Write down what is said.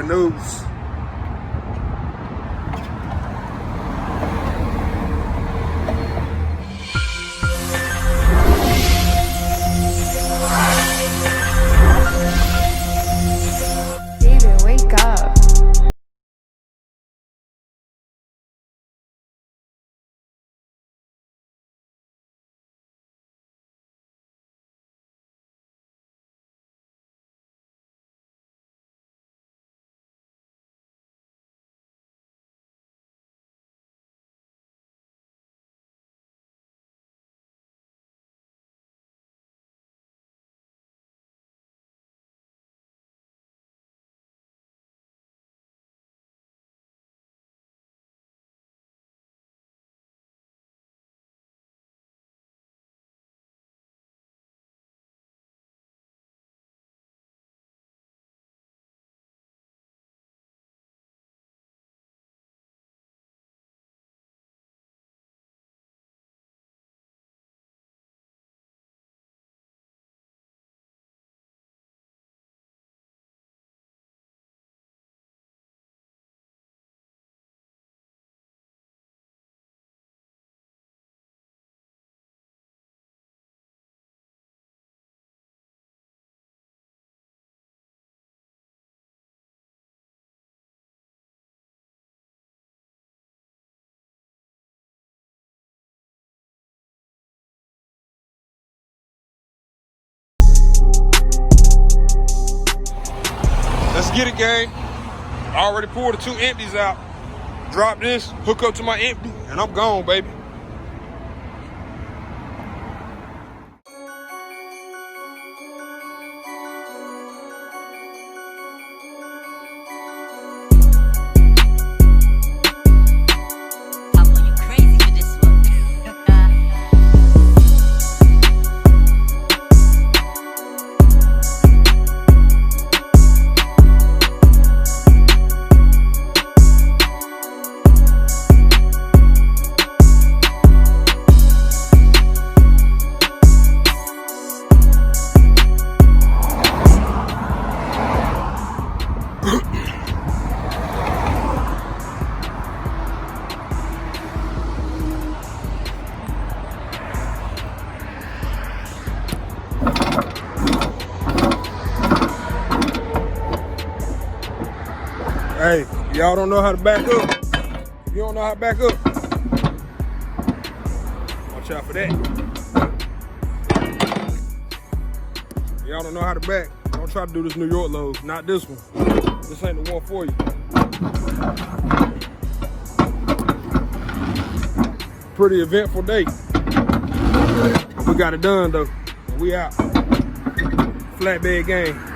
bad news. David, wake up. Let's get it, gang. I already pulled the 2 empties out. Drop this, hook up to my empty, and I'm gone, baby. Pablo, you crazy for this one. Hey, y'all don't know how to back up. If you don't know how to back up, watch out for that. Y'all don't know how to back. Don't try to do this New York load. Not this one. This ain't the one for you. Pretty eventful day. We got it done though. We out. Flatbed gang.